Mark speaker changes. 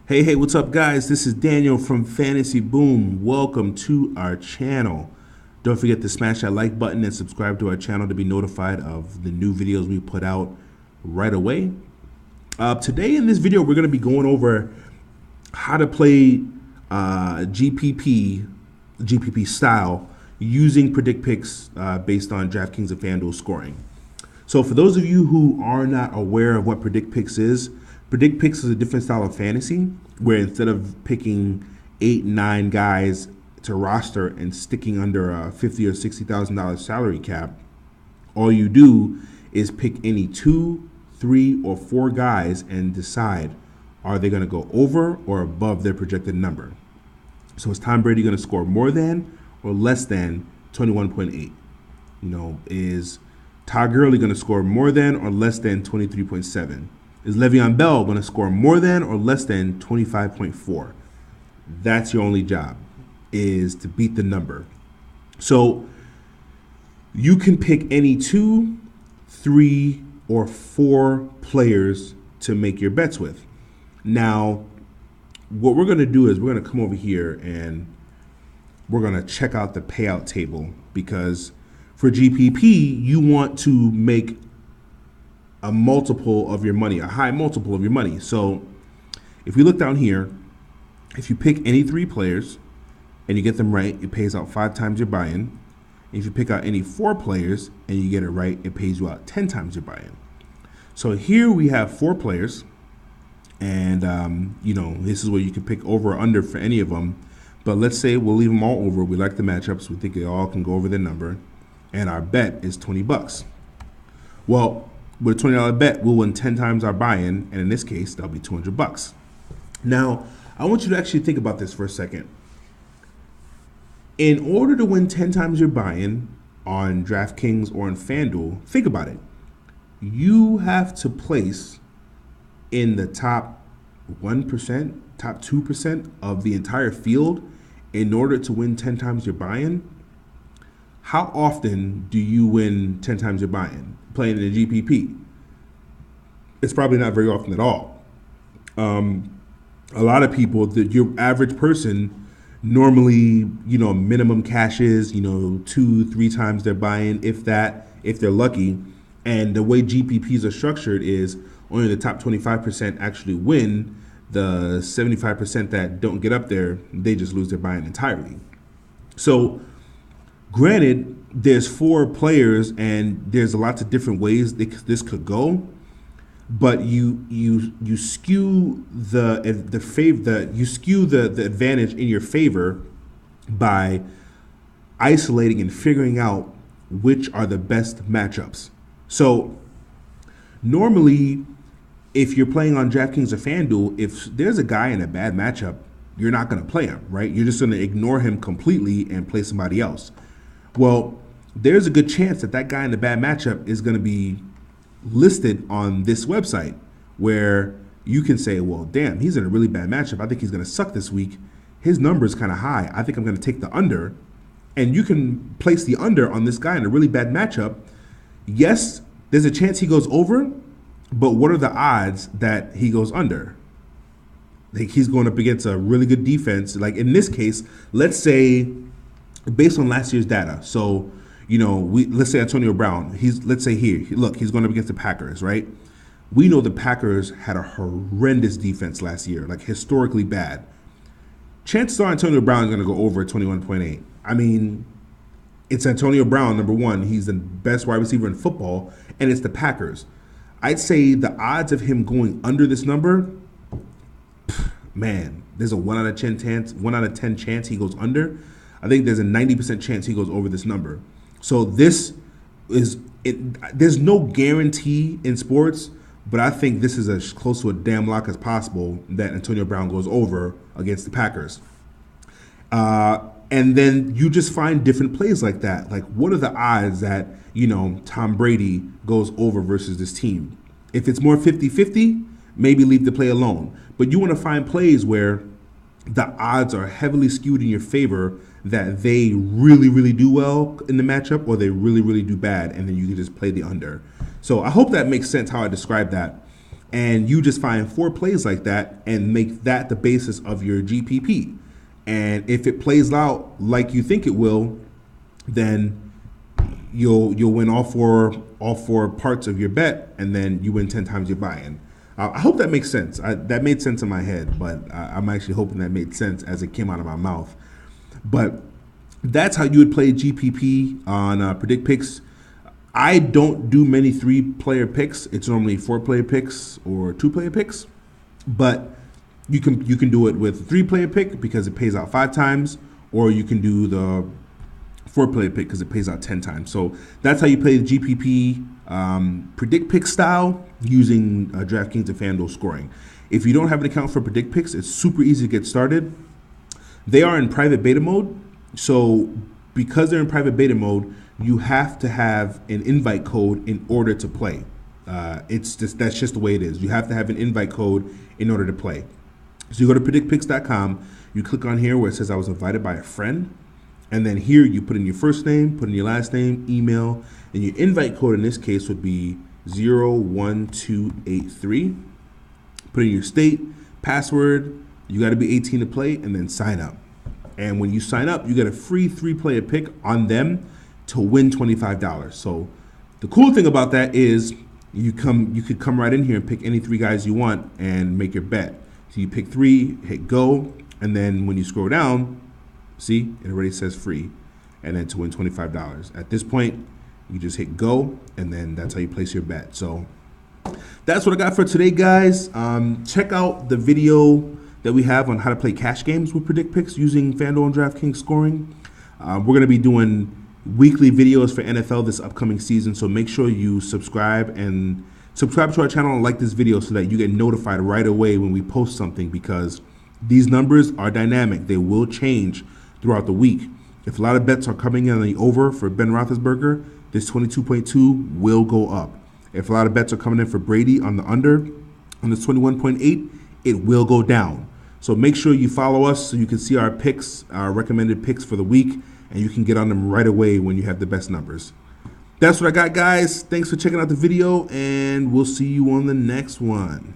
Speaker 1: Hey, what's up, guys? This is Daniel from Fantasy Boom. Welcome to our channel. Don't forget to smash that like button and subscribe to our channel to be notified of the new videos we put out right away. Today in this video, we're going to be going over how to play GPP style using predict picks based on Draft Kings and FanDuel scoring. So for those of you who are not aware of what predict picks is a different style of fantasy where instead of picking 8-9 guys to roster and sticking under a $50,000 or $60,000 salary cap, all you do is pick any 2, 3, or 4 guys and decide, are they going to go over or above their projected number? So is Tom Brady going to score more than or less than 21.8? Is Todd Gurley going to score more than or less than 23.7? Is Le'Veon Bell going to score more than or less than 25.4? That's your only job, is to beat the number. So you can pick any 2, 3, or 4 players to make your bets with. Now, what we're going to do is we're going to come over here and we're going to check out the payout table, because for GPP, you want to make a multiple of your money, a high multiple of your money. So if we look down here, if you pick any 3 players and you get them right, it pays out 5 times your buy-in. If you pick out any 4 players and you get it right, it pays you out 10 times your buy-in. So here we have 4 players, and this is where you can pick over or under for any of them. But let's say we'll leave them all over. We like the matchups. We think they all can go over their number, and our bet is $20. Well, with a $20 bet, we'll win 10 times our buy-in, and in this case, that'll be $200. Now, I want you to actually think about this for a second. In order to win 10 times your buy-in on DraftKings or on FanDuel, think about it. You have to place in the top 1%, top 2% of the entire field in order to win 10 times your buy-in. How often do you win 10 times your buy-in playing in the GPP? It's probably not very often at all. A lot of people, your average person normally, minimum cashes, 2-3 times their buy-in, if that, if they're lucky. And the way GPPs are structured is only the top 25% actually win. The 75% that don't get up there, they just lose their buy-in entirely. So granted, there's 4 players and there's lots of different ways this could go, but you skew the advantage in your favor by isolating and figuring out which are the best matchups. So normally, if you're playing on DraftKings or FanDuel, if there's a guy in a bad matchup, you're not going to play him, right? You're just going to ignore him completely and play somebody else. Well, there's a good chance that guy in the bad matchup is going to be listed on this website, where you can say, well, damn, he's in a really bad matchup. I think he's going to suck this week. His number is kind of high. I think I'm going to take the under. And you can place the under on this guy in a really bad matchup. Yes, there's a chance he goes over, but what are the odds that he goes under? Like, he's going up against a really good defense. Like in this case, let's say, based on last year's data, so let's say Antonio Brown. He's going up against the Packers, right? We know the Packers had a horrendous defense last year, like historically bad. Chances are Antonio Brown is going to go over 21.8. I mean, it's Antonio Brown, number one. He's the best wide receiver in football, and it's the Packers. I'd say the odds of him going under this number, man, there's a 1 out of 10 chance he goes under. I think there's a 90% chance he goes over this number. So this is it. There's no guarantee in sports, but I think this is as close to a damn lock as possible that Antonio Brown goes over against the Packers. And then you just find different plays like that. Like, what are the odds that, Tom Brady goes over versus this team? If it's more 50-50, maybe leave the play alone. But you want to find plays where the odds are heavily skewed in your favor, that they really, really do well in the matchup or they really, really do bad, and then you can just play the under. So I hope that makes sense how I describe that. and you just find 4 plays like that and make that the basis of your GPP. And if it plays out like you think it will, then you'll win all four parts of your bet, and then you win 10 times your buy-in. I hope that makes sense. That made sense in my head, but I'm actually hoping that made sense as it came out of my mouth. But that's how you would play GPP on Predict Picks. I don't do many 3-player picks. It's normally 4-player picks or 2-player picks, but you can do it with a 3-player pick because it pays out 5 times, or you can do the 4-player pick because it pays out 10 times. So that's how you play the GPP Predict Pick style using Draft Kings and FanDuel scoring. If you don't have an account for Predict Picks, it's super easy to get started. They are in private beta mode, so because they're in private beta mode, you have to have an invite code in order to play. That's just the way it is. You have to have an invite code in order to play. So you go to predictpicks.com, you click on here where it says I was invited by a friend, and then here you put in your first name, put in your last name, email, and your invite code in this case would be 01283. Put in your state, password, you got to be 18 to play, and then sign up. And when you sign up, you get a free 3-player pick on them to win $25. So the cool thing about that is you could come right in here and pick any 3 guys you want and make your bet. So you pick 3, hit go, and then when you scroll down, see, it already says free, and then to win $25. At this point, you just hit go, and then that's how you place your bet. So that's what I got for today, guys. Check out the video that we have on how to play cash games with Predict Picks using FanDuel and DraftKings scoring. We're going to be doing weekly videos for NFL this upcoming season, so make sure you subscribe to our channel and like this video so that you get notified right away when we post something, because these numbers are dynamic. They will change throughout the week. If a lot of bets are coming in on the over for Ben Roethlisberger, this 22.2 will go up. If a lot of bets are coming in for Brady on the under, on this 21.8, it will go down. So make sure you follow us so you can see our picks, our recommended picks for the week, and you can get on them right away when you have the best numbers. That's what I got, guys. Thanks for checking out the video, and we'll see you on the next one.